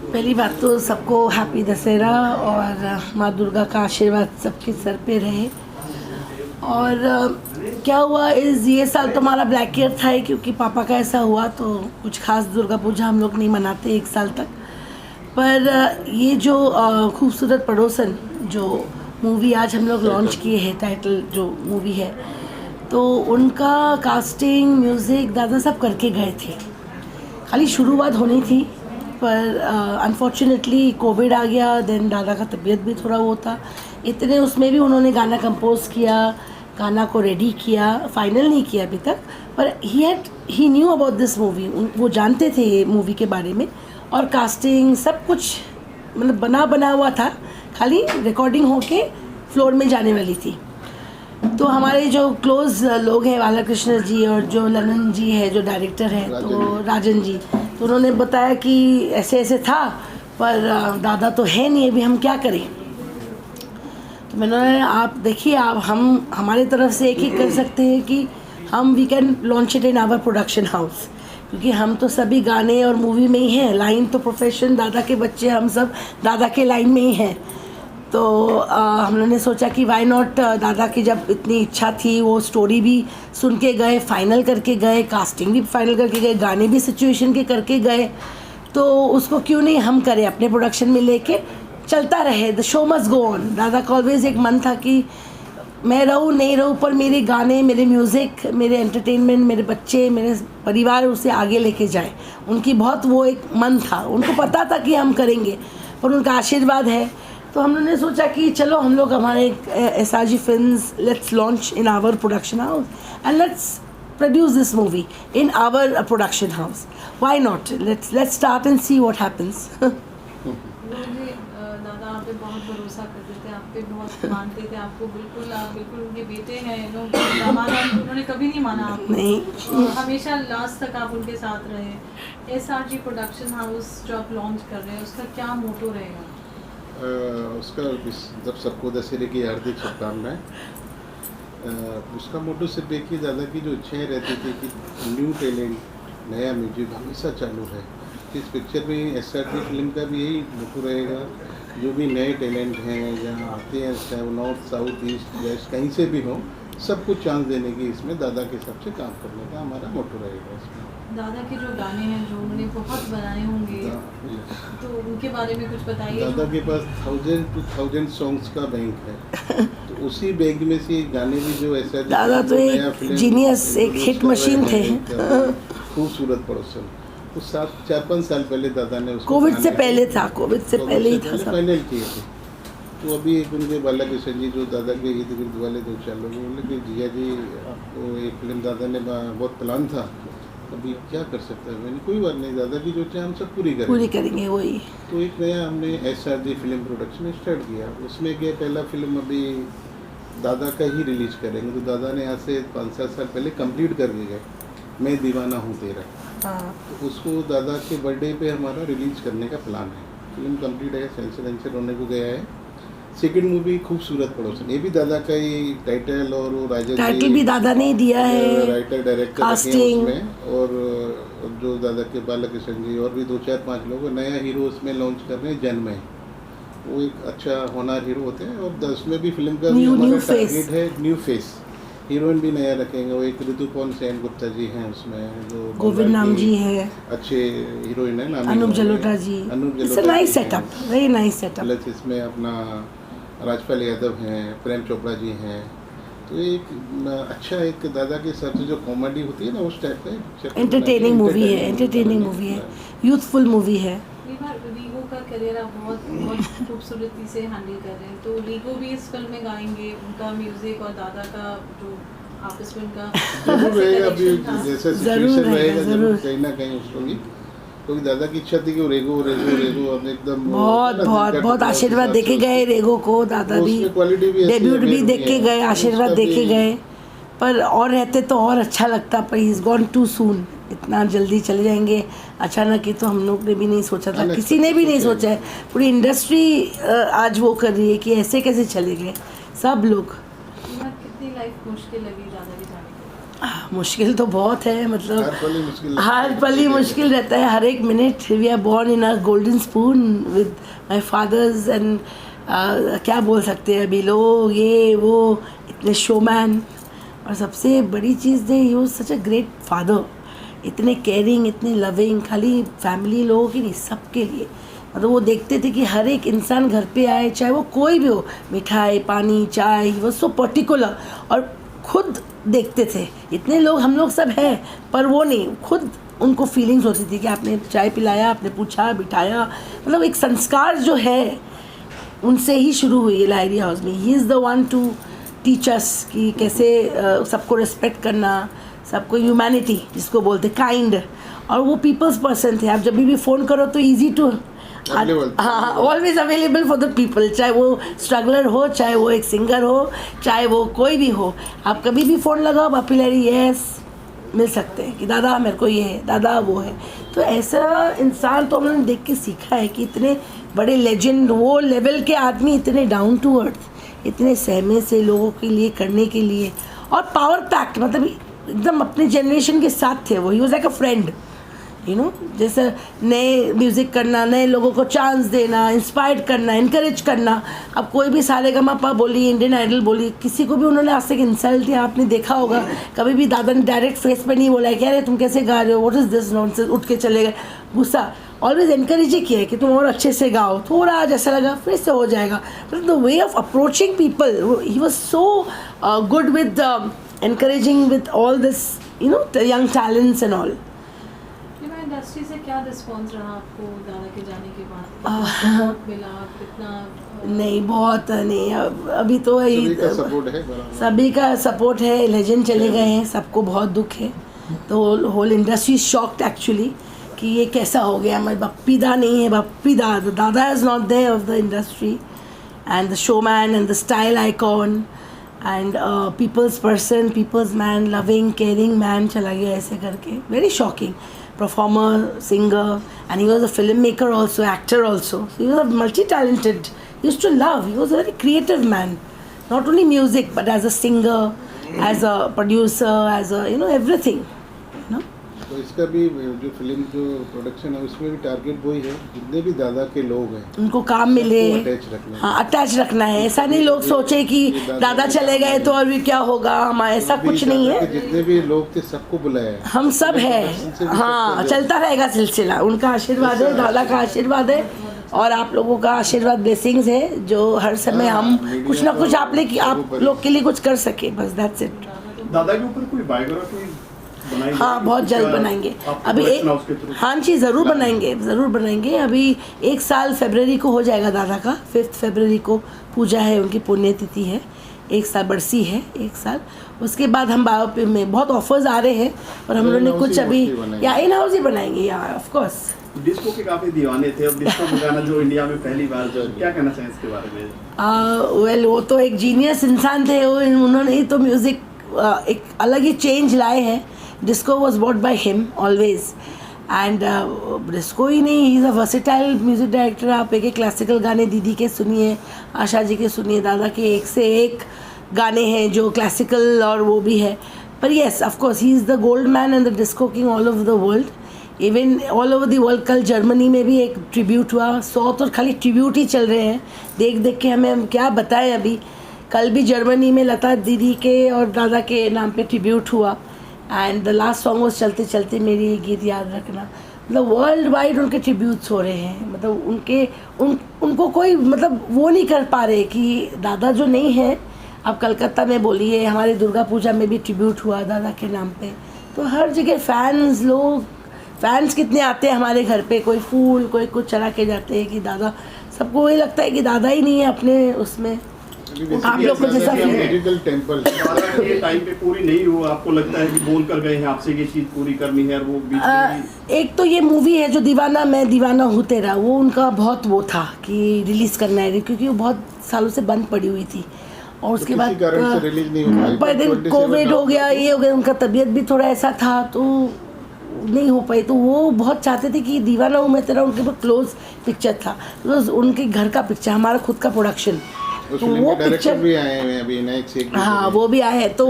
पहली बात तो सबको हैप्पी दशहरा और माँ दुर्गा का आशीर्वाद सबके सर पे रहे। और क्या हुआ ये साल तो हमारा ब्लैक ईयर था ही, क्योंकि पापा का ऐसा हुआ तो कुछ खास दुर्गा पूजा हम लोग नहीं मनाते एक साल तक। पर ये जो खूबसूरत पड़ोसन जो मूवी आज हम लोग लॉन्च किए हैं, टाइटल जो मूवी है, तो उनका कास्टिंग, म्यूज़िक दादा सब करके गए थे। खाली शुरुआत होनी थी, पर अनफॉर्चुनेटली कोविड आ गया। देन दादा का तबीयत भी थोड़ा वो था, इतने उसमें भी उन्होंने गाना कंपोज किया, गाना को रेडी किया, फाइनल नहीं किया अभी तक। पर ही न्यू अबाउट दिस मूवी, वो जानते थे ये मूवी के बारे में, और कास्टिंग सब कुछ मतलब बना हुआ था, खाली रिकॉर्डिंग होके फ्लोर में जाने वाली थी। तो हमारे जो क्लोज़ लोग हैं, बाला कृष्ण जी और जो ललन जी है जो डायरेक्टर है, तो राजन जी, तो उन्होंने बताया कि ऐसे ऐसे था, पर दादा तो है नहीं, अभी हम क्या करें। तो मैंने, आप देखिए, आप हमारे तरफ से एक ही कर सकते हैं कि we can launch it in our production house, क्योंकि हम तो सभी गाने और मूवी में ही हैं। लाइन तो प्रोफेशन, दादा के बच्चे हम सब दादा के लाइन में ही हैं। तो हम लोगों ने सोचा कि वाई नॉट, दादा की जब इतनी इच्छा थी, वो स्टोरी भी सुन के गए, फाइनल करके गए, कास्टिंग भी फाइनल करके गए, गाने भी सिचुएशन के करके गए, तो उसको क्यों नहीं हम करें, अपने प्रोडक्शन में लेके चलता रहे। The show must go on. दादा का ऑलवेज एक मन था कि मैं रहूँ नहीं रहूँ, पर मेरे गाने, मेरे म्यूज़िक, मेरे एंटरटेनमेंट, मेरे बच्चे, मेरे परिवार उसे आगे लेके जाए। उनकी बहुत वो एक मन था, उनको पता था कि हम करेंगे, पर उनका आशीर्वाद है। तो हम लोगों ने सोचा कि चलो हम लोग हमारे SRG films, let's launch in our production house and let's produce this movie in our production house. Why not, let's start and see what happens. दादा आप पे बहुत भरोसा करते थे, आप पे बहुत मानते थे, आपको बिल्कुल उनके बेटे हैं, उन्होंने कभी नहीं माना आपको, नहीं, हमेशा लास्ट तक आप उनके साथ रहे। SRG प्रोडक्शन हाउस जो आप लॉन्च कर रहे हैं, उसका क्या मोटो रहेगा? उसका जब सबको दशहरे की हार्दिक शुभकामनाएं। उसका मोटो सिर्फ एक ही, दादा की जो इच्छाएं रहती थी कि न्यू टैलेंट, नया म्यूजिक हमेशा चालू है। इस पिक्चर में SRG फिल्म का भी यही मोटो रहेगा, जो भी नए टैलेंट हैं जहाँ आते हैं, चाहे वो नॉर्थ, साउथ, ईस्ट, वेस्ट, कहीं से भी हो, सबको चांस देने की, इसमें दादा के हिसाब से काम करने का हमारा मोटो रहेगा। इसमें दादा के जो गाने हैं, जो उन्होंने बहुत बनाए होंगे, तो उनके बारे में कुछ बताइए। दादा के पास 1000 to 1000 सॉन्ग्स का बैंक है, तो उसी बैंक में से गाने भी जो ऐसा, दादा तो एक जीनियस, एक हिट मशीन थे। खूबसूरत पड़ोसन, तो 4-5 साल पहले दादा ने उसको, कोविड से पहले था, कोविड से पहले ही था सब, फाइनल किए थे। तो अभी एक उनके बाला कृष्ण जी जो दादा के इर्द गिर्द वाले 2-4 लोग बोले कि जिया जी, आपको एक फिल्म दादा ने बहुत प्लान था, अभी क्या कर सकते हैं। मैंने, कोई बात नहीं, दादा की जो चाहे हम सब पूरी करेंगे वही। तो एक नया हमने SRG फिल्म प्रोडक्शन स्टार्ट किया। उसमें क्या, पहला फिल्म अभी दादा का ही रिलीज करेंगे। तो दादा ने यहाँ से 5-7 साल पहले कंप्लीट करके गए, मैं दीवाना हूँ तेरा। तो उसको दादा के बर्थडे पे हमारा रिलीज करने का प्लान है। फिल्म कंप्लीट है, सेंसर होने को गया है। सेकंड मूवी खूबसूरत पड़ोसन, ये भी दादा का ही टाइटल, और वो टाइटल भी दादा ने दिया है, राइटर डायरेक्टर कास्टिंग उसमें, और जो दादा के बाला कृष्ण जी और भी 2-4-5 लोग, नया हीरो उसमें लॉन्च कर रहे हैं, जन्मय। वो एक अच्छा होनहार हीरो होते हैं, और उसमें भी फिल्म का भी हमारा टारगेट है न्यू फेस। हीरोइन भी नया रखेंगे, वो एक ऋतुपर्ण सेन गुप्ता जी हैं उसमें, जो गोविंद नाम जी है, अच्छे हीरोइन है, Anup Jalota ji, nice setup, very nice setup. Plus इसमें अपना राजपाल यादव हैं, प्रेम चोपड़ा जी हैं। तो एक अच्छा, एक दादा के हिसाब से जो कॉमेडी होती है ना, उस टाइप का एंटरटेनिंग मूवी है, यूथफुल मूवी है। रीगो का करियर आप बहुत खूबसूरती से हैंडल कर रहे हैं, तो रीगो भी इस फिल्म में गाएंगे, उनका म्यूजिक और दादा का जो आपस में उनका जरूर रहेगा। अभी जैसा सिचुएशन रहेगा, जरूर कहीं ना कहीं उसको भी, क्योंकि दादा की इच्छा थी कि वो रेगो अब एकदम बहुत आशीर्वाद देके गए रेगो को। दादा भी डेब्यूट भी देख के गए, आशीर्वाद देके गए, पर और रहते तो और अच्छा लगता, पर he is gone too soon. इतना जल्दी चले जाएंगे अचानक, ही तो हम लोग ने भी नहीं सोचा था, किसी ने भी नहीं सोचा है। पूरी इंडस्ट्री आज वो कर रही है कि ऐसे कैसे चले गए सब लोग। कितनी लाइफ मुश्किल लगी दादा के जाने के बाद? मुश्किल तो बहुत है, मतलब हर पल ही मुश्किल हर पल ही मुश्किल रहता है, हर एक minute. We are born in a golden spoon with my father's and क्या बोल सकते हैं अभी लोग, ये वो इतने शोमैन। और सबसे बड़ी चीज़ है, he was such a great father, इतने केयरिंग, इतने लविंग, खाली फैमिली लोगों की नहीं, सबके लिए। मतलब वो देखते थे कि हर एक इंसान घर पे आए, चाहे वो कोई भी हो, मिठाई, पानी, चाय, वो सो पर्टिकुलर। और खुद देखते थे, इतने लोग हम लोग सब हैं, पर वो नहीं, खुद उनको फीलिंग्स होती थी कि आपने चाय पिलाया, आपने पूछा, बिठाया। मतलब एक संस्कार जो है उनसे ही शुरू हुई है लाहिरी हाउस में। He is the one two teach us कि कैसे सबको रिस्पेक्ट करना, सबको ह्यूमैनिटी जिसको बोलते, काइंड। और वो पीपल्स पर्सन थे। आप जब भी फ़ोन करो तो ईजी टू, हाँ, always available for the people, चाहे वो स्ट्रगलर हो, चाहे वो एक सिंगर हो, चाहे वो कोई भी हो। आप कभी भी फ़ोन लगाओ, बापी लहरी यस मिल सकते हैं कि दादा मेरे को ये है, दादा वो है। तो ऐसा इंसान तो हमने देख के सीखा है कि इतने बड़े लेजेंड, वो लेवल के आदमी, इतने डाउन टू अर्थ, इतने सहमे से लोगों के लिए करने के लिए, और पावर पैक्ट, मतलब एकदम अपने जनरेशन के साथ थे वो। He was like a friend, you know, जैसे नए म्यूज़िक करना, नए लोगों को चांस देना, इंस्पायर करना, इनकरेज करना। अब कोई भी सारेगामापा बोली, इंडियन आइडल बोली, किसी को भी उन्होंने आज तक इंसल्ट या आपने देखा होगा, कभी भी दादा ने डायरेक्ट फेस पे नहीं बोला है कि अरे तुम कैसे गा रहे हो, व्हाट इज़ दिस नॉनसेंस, उठ के चले गए, गुस्सा। ऑलवेज इनकरेज ही किया है कि तुम और अच्छे से गाओ, थोड़ा आज ऐसा लगा फिर से हो जाएगा। मतलब the way of approaching people, he was so good with encouraging with all this, you know, young talents and all. Industry से क्या रिस्पॉन्स रहा आपको दादा के जाने के बाद? मिला कितना? नहीं, बहुत नहीं, अभी तो सभी का सपोर्ट है, सभी का सपोर्ट है। लेजेंड चले गए हैं, सबको बहुत दुख है। तो होल इंडस्ट्री शॉक्ड एक्चुअली कि ये कैसा हो गया। मैं बप्पीदा नहीं है, बप्पीदा, दादा is not there of the industry and the showman and the style icon and people's person, people's man, loving caring man चला गया ऐसे करके। Very shocking performer, singer, and he was a filmmaker also, actor also. So he was a multi-talented. He used to love. He was a very creative man, not only music but as a singer, as a producer, as a everything. You know. तो इसका भी जो film जो production है उसमें भी target वही है, जितने भी दादा के लोग हैं उनको काम मिले, हाँ अटैच रखना है। ऐसा नहीं लोग सोचे कि दादा चले गए तो और भी क्या होगा, हमारा ऐसा कुछ नहीं है। जितने भी लोग थे सबको बुलाया है, हम सब है, हाँ चलता रहेगा सिलसिला। उनका आशीर्वाद है, दादा का आशीर्वाद है, और आप लोगों का आशीर्वाद, ब्लेसिंग्स है, जो हर समय हम कुछ ना कुछ आप लोग के लिए कुछ कर सके, बस दैट्स इट। दादा के ऊपर कोई बायोग्राफी? हाँ, बहुत जल्द बनाएंगे। अभी हाँ जी, ज़रूर बनाएंगे। अभी 1 साल फरवरी को हो जाएगा दादा का। 5 फरवरी को पूजा है, उनकी पुण्यतिथि है। 1 साल बरसी है, 1 साल। उसके बाद हम बायोपिक में बहुत ऑफर्स आ रहे हैं, और हम लोगों ने कुछ अभी या इन हाउस ही बनाएंगे, या ऑफ कोर्स। डिस्को के काफ़ी दीवाने थे, अब डिस्को गाना जो इंडिया में पहली बार, जो क्या कहना चाहिए इसके बारे में? वेल, वो तो एक जीनियस इंसान थे, उन्होंने ही तो म्यूज़िक एक अलग ही चेंज लाए हैं। Disco was bought by him always, and disco ही नहीं, he is a versatile music director. आप एक क्लासिकल गाने दीदी के सुनिए, आशा जी के सुनिए, दादा के एक से एक गाने हैं जो क्लासिकल और वो भी है। पर yes, of course he is the gold man and the disco king all over the world, even all over the world. कल जर्मनी में भी एक ट्रिब्यूट हुआ। 100 तो खाली ट्रिब्यूट ही चल रहे हैं, देख के हमें हम क्या बताएं। अभी कल भी जर्मनी में लता दीदी के और दादा के नाम पे ट्रिब्यूट हुआ, एंड द लास्ट सॉन्ग वो चलते चलते मेरी ये गीत याद रखना। मतलब वर्ल्ड वाइड उनके ट्रिब्यूट्स हो रहे हैं। मतलब उनको कोई मतलब वो नहीं कर पा रहे कि दादा जो नहीं है। अब कलकत्ता में बोलिए, हमारी दुर्गा पूजा में भी ट्रिब्यूट हुआ दादा के नाम पे। तो हर जगह फैंस कितने आते हैं हमारे घर पे, कोई फूल, कोई कुछ चला के जाते हैं कि दादा। सबको वही लगता है कि दादा ही नहीं है अपने उसमें। आप लोग को जैसा टेम्पल ये टाइम पे पूरी नहीं हुआ, आपको लगता है कि बोल कर गए हैं आपसे ये चीज़ पूरी करनी है, और वो बीच में एक तो ये मूवी है जो दीवाना मैं दीवाना हूँ तेरा, वो उनका बहुत वो था कि रिलीज़ करना है, क्योंकि वो बहुत सालों से बंद पड़ी हुई थी। और उसके बाद कोविड हो गया, ये हो गया, उनका तबीयत भी थोड़ा ऐसा था तो नहीं हो पाई। तो वो बहुत चाहते थे कि दीवाना हूँ मैं तेरा उनके बहुत क्लोज पिक्चर था, तो उनके घर का पिक्चर, हमारा खुद का प्रोडक्शन। उस तो फिल्म वो के डायरेक्टर पिक्चर भी आए हुए हैं अभी नायक शेख। हाँ वो भी आए हैं, तो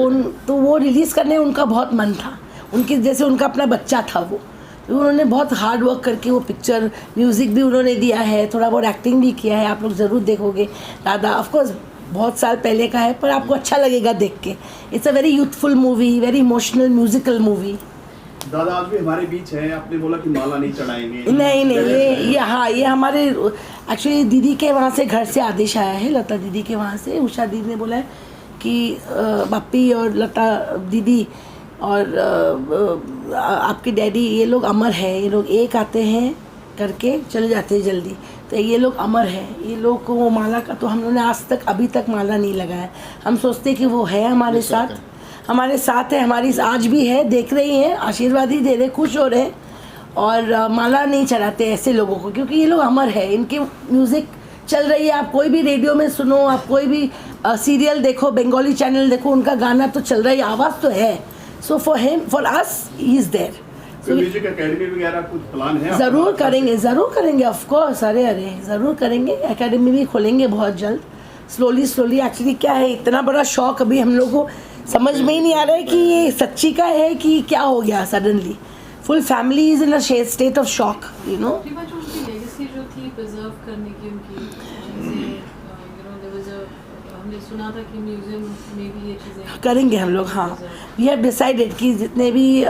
वो रिलीज़ करने उनका बहुत मन था, उनके जैसे उनका अपना बच्चा था वो, तो उन्होंने बहुत हार्ड वर्क करके वो पिक्चर, म्यूज़िक भी उन्होंने दिया है, थोड़ा बहुत एक्टिंग भी किया है, आप लोग ज़रूर देखोगे। दादा ऑफकोर्स बहुत साल पहले का है, पर आपको अच्छा लगेगा देख के। It's a very youthful movie, very emotional musical movie. दादा आज भी हमारे बीच है, आपने बोला कि माला नहीं चढ़ाएंगे। नहीं ये हमारे एक्चुअली दीदी के वहाँ से घर से आदेश आया है, लता दीदी के वहाँ से। उषा दीदी ने बोला है कि बापी और लता दीदी और आपके डैडी ये लोग अमर है, ये लोग एक आते हैं करके चले जाते हैं जल्दी, तो ये लोग अमर है, ये लोग को वो माला का, तो हम लोगों ने आज तक अभी तक माला नहीं लगाया। हम सोचते कि वो है हमारे साथ है, हमारी आज भी है, देख रही हैं, आशीर्वाद ही दे रहे, खुश हो रहे हैं, और माला नहीं चढ़ाते ऐसे लोगों को, क्योंकि ये लोग अमर है, इनके म्यूज़िक चल रही है। आप कोई भी रेडियो में सुनो, आप कोई भी सीरियल देखो, बंगाली चैनल देखो, उनका गाना तो चल रहा है, आवाज़ तो है। So for us he is there. Music academy वगैरह कुछ प्लान है? ज़रूर करेंगे ऑफ कोर्स। अरे ज़रूर करेंगे, एकेडमी भी खोलेंगे बहुत जल्द। स्लोली एक्चुअली क्या है, इतना बड़ा शौक अभी हम लोग को समझ में ही नहीं आ रहा है कि ये सच्ची का है कि क्या हो गया suddenly. Full family is in a state of shock, you know. उनकी लेगेसी जो थी प्रिजर्व करने की, उनकी चीज़ें, हमने सुना था कि म्यूजियम में भी ये चीज़ें करेंगे हम लोग। हाँ, वी हैव डिसाइडेड कि जितने भी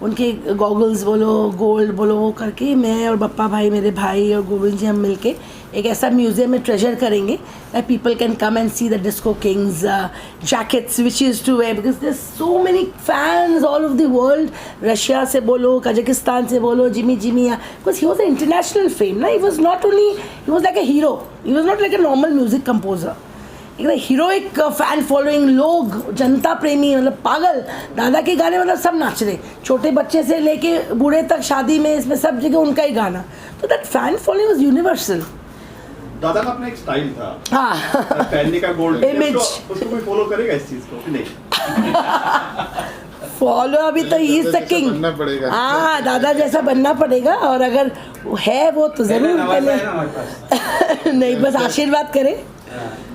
उनके गॉगल्स बोलो, गोल्ड बोलो, वो करके मैं और बप्पा भाई, मेरे भाई और गोविंद जी, हम मिलके एक ऐसा म्यूजियम में ट्रेजर करेंगे that people can come and see the disco kings jackets which is to wear, because there so many fans all of the world. Russia से बोलो, कजाकिस्तान से बोलो, Jimmy because he was a international fame ना, he was not only, he was like a hero, he was not like a normal music composer. एक heroic fan following, लोग जनता प्रेमी, मतलब पागल। दादा के गाने मतलब सब नाच रहे, छोटे बच्चे से लेके बूढ़े तक, शादी में, इसमें सब जगह उनका ही गाना। तो that fan following was universal. दादा का अपना एक स्टाइल था, हाँ, पहनने का, गोल्ड इमेज, उसको कोई फॉलो करेगा इस चीज को कि नहीं? फॉलो अभी तो ही इज द किंग। बनना पड़ेगा। हाँ, दादा जैसा बनना पड़ेगा, और अगर है वो तो जरूर पहले नहीं, बस आशीर्वाद करें।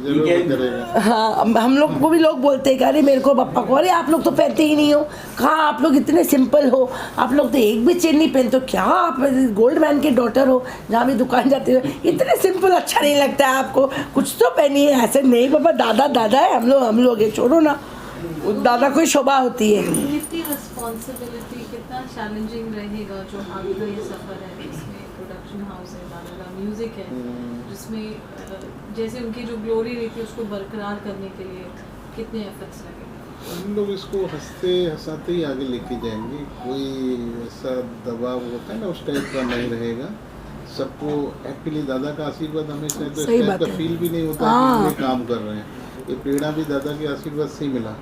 जरूर करेगा। हाँ, हम लोग को भी लोग बोलते हैं कि अरे मेरे को पप्पा को, अरे आप लोग तो पहनते ही नहीं हो, कहाँ आप लोग इतने सिंपल हो, आप लोग तो एक भी चेन नहीं पहनते हो, क्या आप गोल्ड मैन के डॉटर हो, जहाँ भी दुकान जाते हो इतने सिंपल अच्छा नहीं लगता है आपको, कुछ तो पहनिए। ऐसे नहीं पापा, दादा है, हम लोग है, छोड़ो ना, दादा को ही शोभा होती है। इतनी रिस्पॉन्सिबिलिटी कितना चैलेंजिंग रहेगा जो आपका ये सफ़र है, जिसमें प्रोडक्शन हाउस है, दादा का म्यूज़िक है, जिसमें जैसे उनकी जो ग्लोरी रही थी उसको बरकरार करने के लिए कितने एफर्ट्स लगेंगे? हम लोग इसको हंसते हंसाते ही आगे लेके जाएंगे, कोई ऐसा दबाव होता है ना उस टाइप का नहीं रहेगा। सबको एक्चुअली दादा का आशीर्वाद हमेशा है, तो इस टाइप का फील भी नहीं होता कि ये काम कर रहे हैं। ये प्रेरणा भी दादा के आशीर्वाद से ही मिला,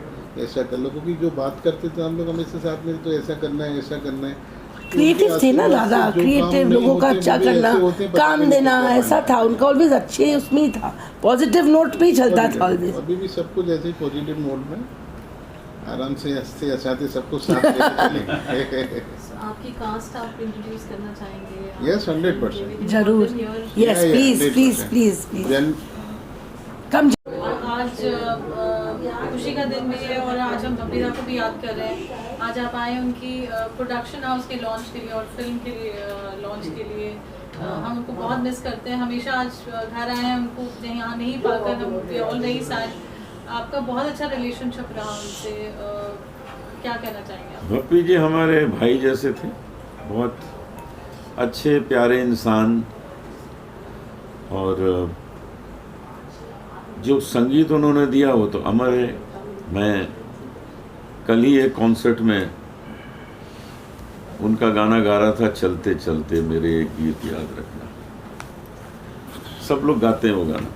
ऐसा कर लो, क्योंकि जो बात करते थे हम लोग हमेशा साथ में, तो ऐसा करना है, ऐसा करना है। क्रिएटिव थे ना दादा, क्रिएटिव, लोगों का अच्छा करना, काम देना, ऐसा था उनका, ऑलवेज अच्छे उसमें ही था, पॉजिटिव नोट पे ही चलता था ऑलवेज। अभी भी सब कुछ ऐसे ही पॉजिटिव मोड में आराम से हंसते हंसाते सबको साथ लेके चलेंगे। आपकी कास्ट आप इंट्रोड्यूस करना चाहेंगे? यस, 100% जरूर, यस, प्लीज कम। आज खुशी का दिन भी है, और आज हम बबीरा को भी याद कर रहे हैं। आज आप आए उनकी प्रोडक्शन हाउस के लॉन्च के लिए और फिल्म के लिए लॉन्च के लिए। हम उनको बहुत मिस करते हैं, हमेशा आज घर आए हैं, उनको यहाँ नहीं पाकर हम ऑल वेरी सैड। आपका बहुत अच्छा रिलेशनशिप रहा उनसे, क्या कहना चाहेंगे आप? बप्पी जी हमारे भाई जैसे थे, बहुत अच्छे प्यारे इंसान, और जो संगीत उन्होंने दिया वो तो अमर है। मैं कल ही एक कॉन्सर्ट में उनका गाना गा रहा था, चलते चलते मेरे एक गीत याद रखना। सब लोग गाते हैं वो गाना,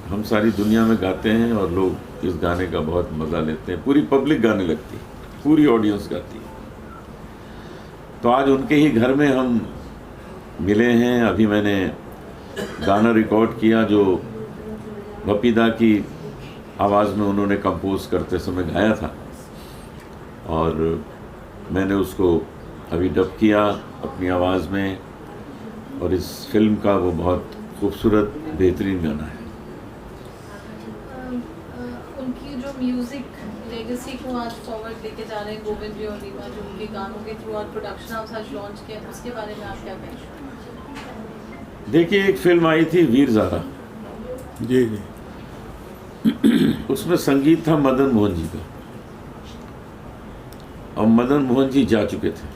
हम सारी दुनिया में गाते हैं, और लोग इस गाने का बहुत मज़ा लेते हैं, पूरी पब्लिक गाने लगती है, पूरी ऑडियंस गाती है। तो आज उनके ही घर में हम मिले हैं। अभी मैंने गाना रिकॉर्ड किया जो बप्पीदा की आवाज़ में उन्होंने कंपोज करते समय गाया था, और मैंने उसको अभी डब किया अपनी आवाज़ में, और इस फिल्म का वो बहुत खूबसूरत बेहतरीन गाना है। म्यूजिक लेगेसी को आज फॉरवर्ड लेके जा रहे हैं गोविंद जी और रीमा, जो उनके गानों के थ्रू और प्रोडक्शन हाउस आज लॉन्च किया, उसके बारे में आप क्या कहेंगे? देखिए, एक फिल्म आई थी वीर ज़ारा, जी जी। उसमें संगीत था मदन मोहन जी का, और मदन मोहन जी जा चुके थे।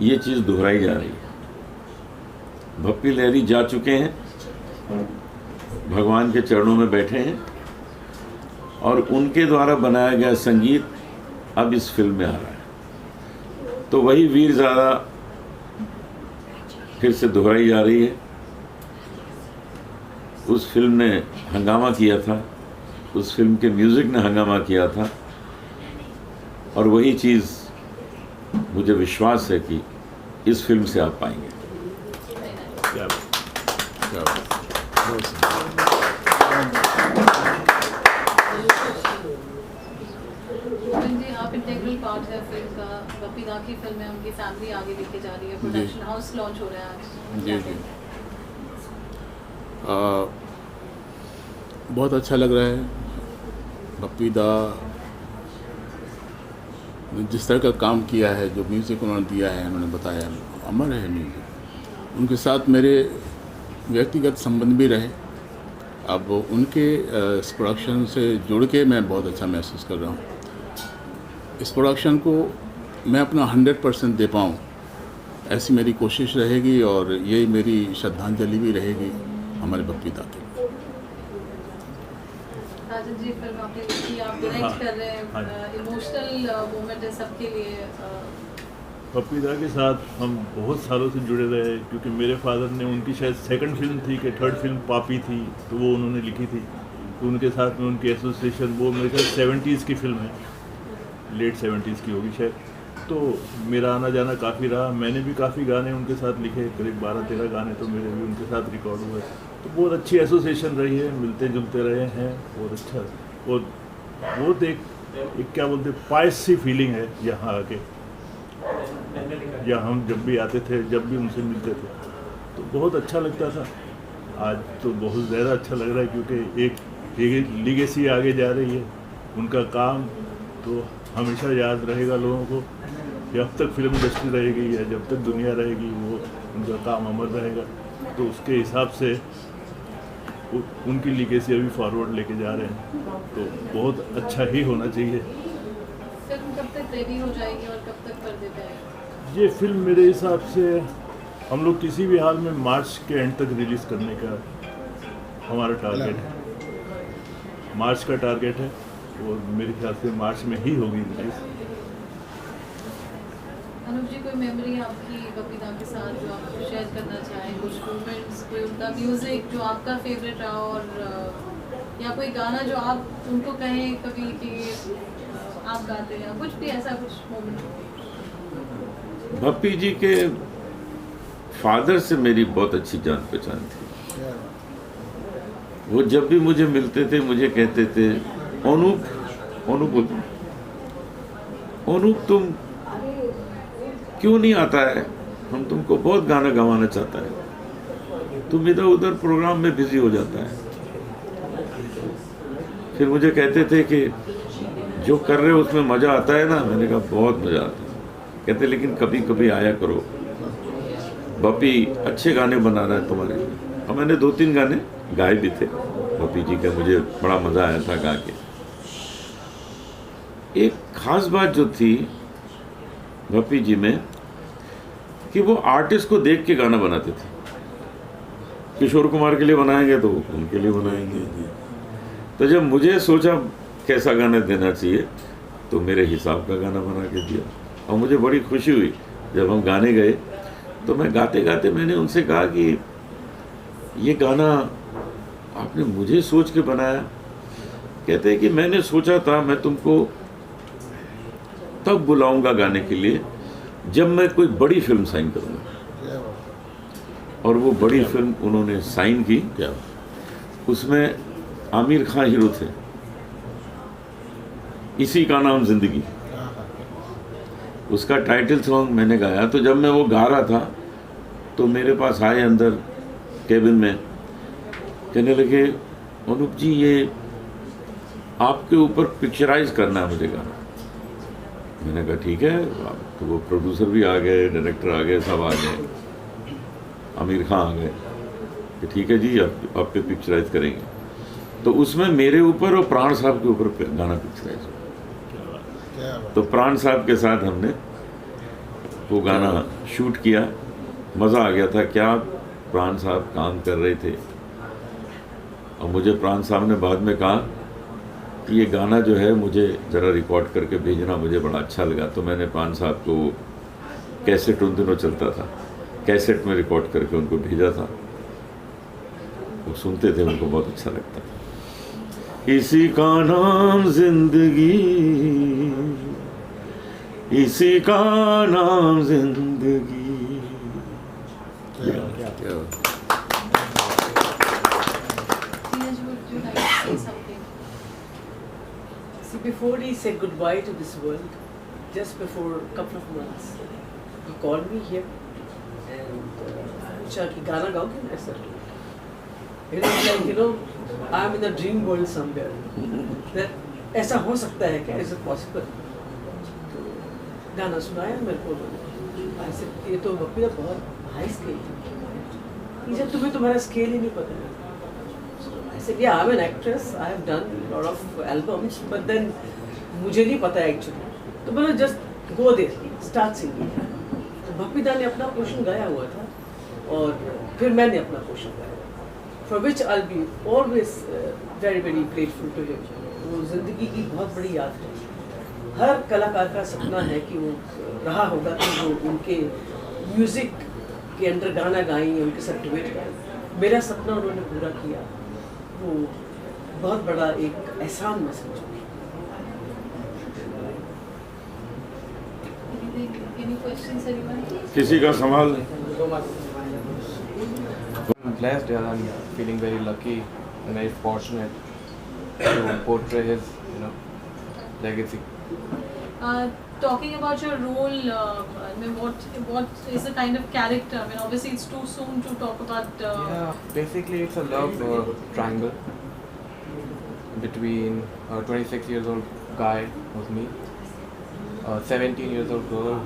ये चीज़ दोहराई जा रही है। भप्पी लहरी जा चुके हैं, भगवान के चरणों में बैठे हैं, और उनके द्वारा बनाया गया संगीत अब इस फिल्म में आ रहा है। तो वही वीर ज़ारा फिर से दोहराई जा रही है। उस फिल्म ने हंगामा किया था, उस फिल्म के म्यूज़िक ने हंगामा किया था, और वही चीज़ मुझे विश्वास है कि इस फिल्म से आप पाएंगे। क्या बात। गोविंद जी, आप इंटीग्रल पार्ट है फिल्म का। भप्पी दा की फिल्म है, उनकी फैमिली आगे लेके जा रही है, प्रोडक्शन हाउस लॉन्च हो रहा है आज। जी जी। बहुत अच्छा लग रहा है। भप्पी दा ने जिस तरह का काम किया है, जो म्यूज़िक उन्होंने दिया है, उन्होंने बताया अमर है म्यूज़िक। उनके साथ मेरे व्यक्तिगत संबंध भी रहे। अब उनके इस प्रोडक्शन से जुड़ के मैं बहुत अच्छा महसूस कर रहा हूँ। इस प्रोडक्शन को मैं अपना 100% दे पाऊँ, ऐसी मेरी कोशिश रहेगी, और यही मेरी श्रद्धांजलि भी रहेगी हमारे भप्पी दा के। राजन जी, फिल्म आपने देखी, आप डायरेक्ट कर रहे हैं, इमोशनल मोमेंट है सबके लिए। भप्पी दा के साथ हम बहुत सालों से जुड़े रहे, क्योंकि मेरे फादर ने, उनकी शायद सेकंड फिल्म थी कि थर्ड फिल्म पापी थी, तो वो उन्होंने लिखी थी। तो उनके साथ में उनकी एसोसिएशन, वो मेरे ख्याल 70s की फिल्म है, लेट 70s की होगी शायद। तो मेरा आना जाना काफ़ी रहा। मैंने भी काफ़ी गाने उनके साथ लिखे, करीब 12-13 गाने तो मेरे भी उनके साथ रिकॉर्ड हुए। तो बहुत अच्छी एसोसिएशन रही है, मिलते जुलते रहे हैं, बहुत अच्छा। और वो एक क्या बोलते, पायस सी फीलिंग है यहाँ आके, या हम जब भी आते थे, जब भी उनसे मिलते थे, तो बहुत अच्छा लगता था। आज तो बहुत ज़्यादा अच्छा लग रहा है, क्योंकि एक लीगेसी आगे जा रही है। उनका काम तो हमेशा याद रहेगा लोगों को, जब तक फिल्म इंडस्ट्री रहेगी या जब तक दुनिया रहेगी, वो उनका काम अमर रहेगा। तो उसके हिसाब से उनकी लीगेसी अभी फॉरवर्ड लेके जा रहे हैं, तो बहुत अच्छा ही होना चाहिए। फिल्म कब तक रेडी हो जाएगी और कब तक पर्दे पे आएगी? ये फिल्म मेरे हिसाब से हम लोग किसी भी हाल में मार्च के एंड तक रिलीज़ करने का हमारा टारगेट है। मार्च का टारगेट है, और मेरे ख्याल से मार्च में ही होगी रिलीज़। अनुप जी, कोई मेमोरी आपकी भप्पी दा के साथ जो आप शेयर करना चाहें, कुछ मोमेंट्स, कोई उनका म्यूज़िक जो आपका फेवरेट रहा, और या कोई गाना जो आप उनको कहें कभी कि आप गाते हैं, कुछ भी ऐसा कुछ मोमेंट? भप्पी जी के फादर से मेरी बहुत अच्छी जान पहचान थी। वो जब भी मुझे मिलते थे, मुझे कहते थे, अनूप तुम क्यों नहीं आता है, हम तुमको बहुत गाना गवाना चाहता है, तुम इधर उधर प्रोग्राम में बिजी हो जाता है। फिर मुझे कहते थे कि जो कर रहे हो उसमें मज़ा आता है ना। मैंने कहा बहुत मज़ा आता है। कहते लेकिन कभी कभी आया करो, भप्पी अच्छे गाने बना रहा है तुम्हारे लिए। और मैंने 2-3 गाने गाए भी थे भप्पी जी का, मुझे बड़ा मज़ा आया था गा के। एक ख़ास बात जो थी भप्पी जी में, कि वो आर्टिस्ट को देख के गाना बनाते थे। किशोर कुमार के लिए बनाएंगे तो उनके लिए बनाएंगे। तो जब मुझे सोचा कैसा गाना देना चाहिए, तो मेरे हिसाब का गाना बना के दिया। और मुझे बड़ी खुशी हुई जब हम गाने गए, तो मैं गाते गाते मैंने उनसे कहा कि ये गाना आपने मुझे सोच के बनाया। कहते हैं कि मैंने सोचा था मैं तुमको तब बुलाऊंगा गाने के लिए जब मैं कोई बड़ी फिल्म साइन करूंगा। और वो बड़ी फिल्म उन्होंने साइन की। क्या उसमें आमिर खान हीरो थे, इसी का नाम जिंदगी, उसका टाइटल सॉन्ग मैंने गाया। तो जब मैं वो गा रहा था तो मेरे पास आए अंदर केबिन में, कहने लगे अनूप जी ये आपके ऊपर पिक्चराइज करना है मुझे गाना। मैंने कहा ठीक है। तो वो प्रोड्यूसर भी आ गए, डायरेक्टर आ गए, सब आ गए, आमिर खान आ गए कि ठीक है जी आप पे पिक्चराइज करेंगे। तो उसमें मेरे ऊपर और प्राण साहब के ऊपर गाना पिक्चराइज हुआ। क्या बात। तो प्राण साहब के साथ हमने वो गाना शूट किया। मज़ा आ गया था। क्या प्राण साहब काम कर रहे थे, और मुझे प्राण साहब ने बाद में कहा कि ये गाना जो है मुझे ज़रा रिकॉर्ड करके भेजना, मुझे बड़ा अच्छा लगा। तो मैंने प्राण साहब को कैसेट उन दिनों चलता था, कैसेट में रिकॉर्ड करके उनको भेजा था। वो सुनते थे, उनको बहुत अच्छा लगता था। इसी का नाम जिंदगी, इसी का नाम जिंदगी। क्या Dheeraj, would you like to say something? See, before he said goodbye to this world, just before a couple of months, he called me here and पूछा कि गाना गाओगे? I said, it was like, you know, I'm in a dream world somewhere. That ऐसा हो सकता है क्या? Is it possible? तो गाना सुनाया मेरे को। I said, ये तो बप्पी बहुत हाई स्केल है। जब तुम्हें तुम्हारा स्केल ही नहीं पता है। I said, yeah, I'm an actress. I have done a lot of albums, but then मुझे नहीं पता actually. तो बोला just go there, start singing. तो बप्पी दा ने अपना पोर्शन गाया हुआ था, और फिर मैंने अपना पोर्शन गाया, for which I'll be always very very grateful to him. वो जिंदगी की बहुत बड़ी याद है। हर कलाकार का सपना है कि वो रहा होगा कि वो उनके म्यूजिक के अंदर गाना गाएं, उनके साथ डुएट गाएं। मेरा सपना उन्होंने पूरा किया। वो बहुत बड़ा एक एहसान मैं समझूंगी। Any questions, anyone? किसी का सवाल? I'm blessed and I'm feeling very lucky and very fortunate to portray his, legacy. Talking about your role, I mean, what is the kind of character? I mean, obviously it's too soon to talk about. Yeah, basically it's a love triangle between a 26 years old guy, who's me, a 17 years old girl,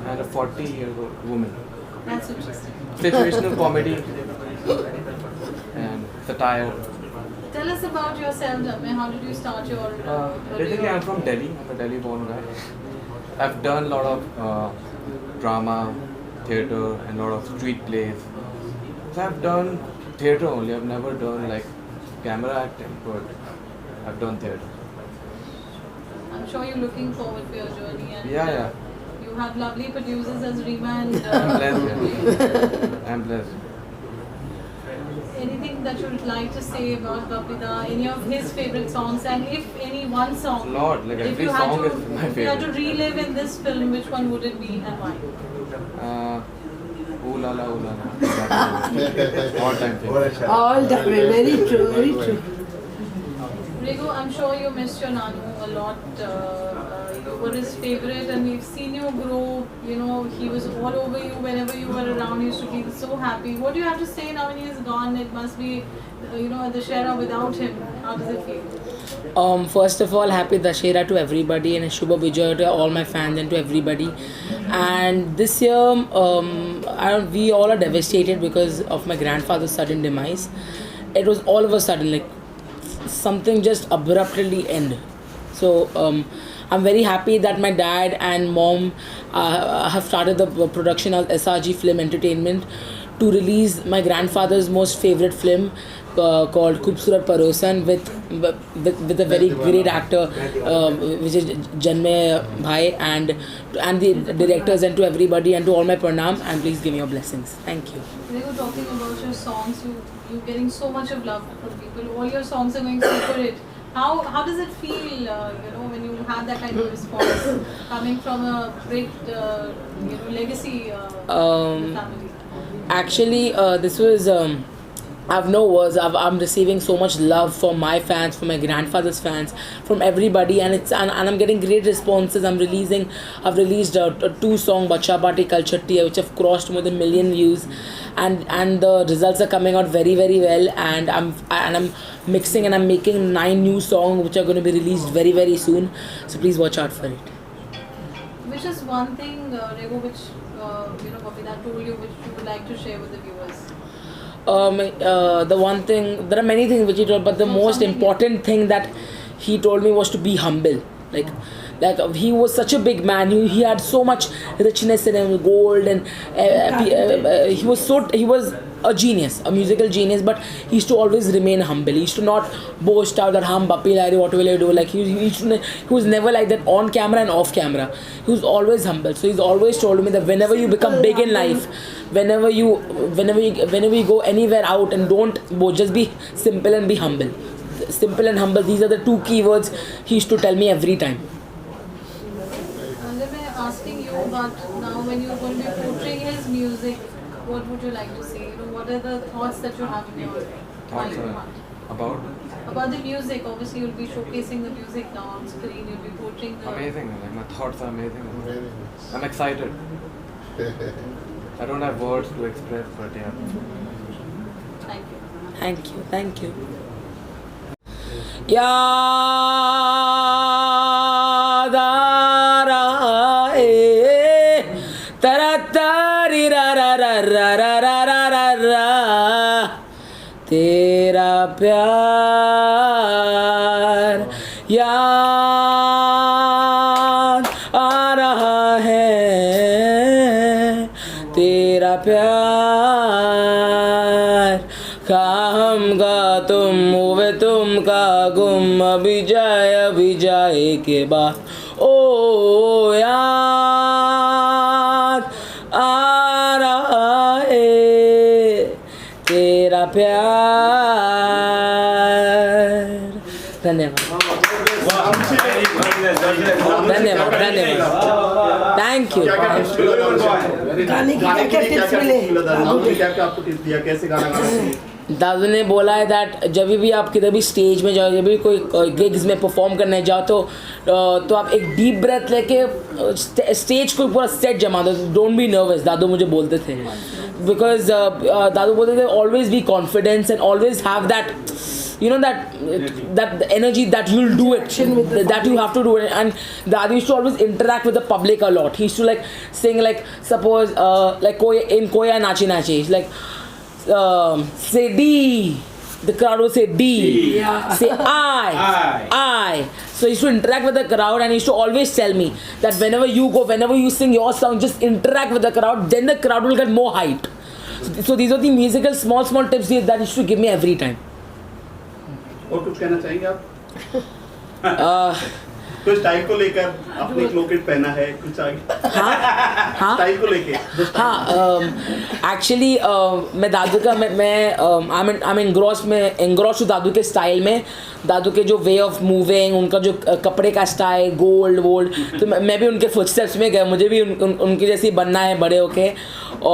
and a 40 years old woman. That's interesting. Situational comedy and satire. Tell us about yourself, Jamme. How did you start your Basically, career? I'm from Delhi. I'm a Delhi-born guy. I've done a lot of drama, theatre, and a lot of street plays. So I've done theatre only. I've never done like camera acting, but I've done theatre. I'm sure you're looking forward for your journey. And, Yeah. You have lovely producers as Reema and. I'm blessed. Yeah. I'm blessed. Anything that you would like to say about Bapida? Any of his favorite songs, and if any one song. Lot, like if every you had song to, is my If you had to favorite. relive in this film, which one would it be and why? Ooh la la, ooh la la. All time favorite. All time, very true, very true. Rego, I'm sure you missed your Nanu a lot. You were his favorite, and we've seen you grow. You know, he was all over you whenever you were around. He used to be so happy. What do you have to say now when he is gone? It must be, Dussehra without him. How does it feel? First of all, happy Dussehra to everybody and Shubha Vijay to all my fans and to everybody. And this year, we all are devastated because of my grandfather's sudden demise. It was all of a sudden, like something just abruptly end. So I'm very happy that my dad and mom have started the production of SRG Film Entertainment to release my grandfather's most favorite film called Khoobsurat Parosan with a very great actor which is Janmay Bhai and the directors and to everybody and to all my pranam, and please give me your blessings. Thank you. Rego, talking about your songs, you're getting so much of love from people. All your songs are going super hit. How does it feel, when you have that kind of response coming from a great, legacy in the family? Actually, this was I have no words. I'm receiving so much love from my fans, from my grandfather's fans, from everybody, and I'm getting great responses. I've released a 2-song Bacha Bati Culture Tea, which have crossed more than 1 million views, and the results are coming out very, very well. And I'm mixing and I'm making 9 new songs which are going to be released very, very soon. So please watch out for it. Which is one thing, Rego, which Babita told you, which you would like to share with the viewers? The one thing, there are many things which he told, but the most important thing that he told me was to be humble. Like he was such a big man. He had so much richness in him, gold, and he was a genius, a musical genius. But he used to always remain humble. He used to not boast out that "Hum Bapi Lahiri, what will I do?" Like he was never like that on camera and off camera. He was always humble. So he's always told me that whenever you become big in life, whenever you go anywhere out, and don't boast, just be simple and be humble. Simple and humble. These are the 2 key words he used to tell me every time. Let me asking you, but now when you're going to be portraying his music, what would you like to say? What are the thoughts that you have in your Thoughts mind? about The music. Obviously, you'll be showcasing the music now on screen. You'll be portraying the. amazing. Like my thoughts are amazing. I'm excited. I don't have words to express, but yeah. Thank you. Thank you. याद आ रहा है तरा तारी रा रा रा रा रा रा रा रा रा तेरा प्यार याद आ रहा है तेरा प्यार हम का तुम हुए तुम का गुम अभी जाए के बाद ओ याद आ रहा है तेरा प्यार। धन्यवाद। Thank you. गाने की क्या टिप्स मिले? क्या आपको टिप्स दिया, कैसे गाना गाना चाहिए? दादू ने बोला है दैट जब भी आप किधर भी स्टेज में जाओ, जब भी कोई गिग्स में परफॉर्म करने जाओ तो आप एक डीप ब्रेथ लेके स्टेज को पूरा सेट जमा दो. Don't be nervous. दादू मुझे बोलते थे बिकॉज दादू बोलते थे always be confidence and always have that that energy that you'll do it, that you have to do it. And Dadu used to always interact with the public a lot. He used to like sing, like suppose like in Koya Nachi Nachi, like say D, the crowd will say D, say I. So he used to interact with the crowd, and he used to always tell me that whenever you sing your song, just interact with the crowd, then the crowd will get more hyped. So these are the musical small tips that he used to give me every time. और कुछ कहना चाहेंगे आप? तो style को लेकर आपने एक लॉकेट पहना है, कुछ आगे? हाँ स्टाइल को लेके। हाँ एक्चुअली मैं दादू का मैं I'm engrossed दादू के स्टाइल में, दादू के जो वे ऑफ मूविंग, उनका जो कपड़े का स्टाइल, गोल्ड तो मैं भी उनके फुटस्टेप्स में गया. मुझे भी उनकी जैसी बनना है बड़े होके.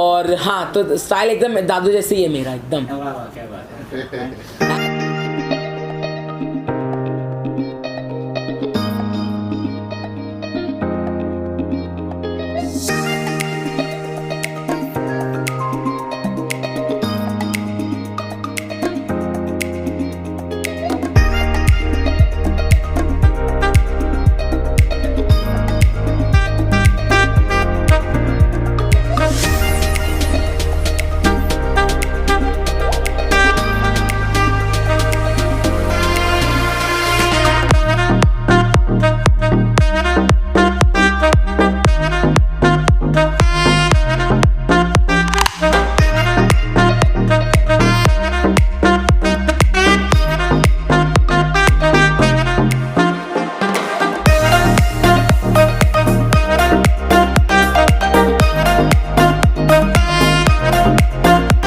और हाँ, तो स्टाइल एकदम दादू जैसे ही है मेरा एकदम.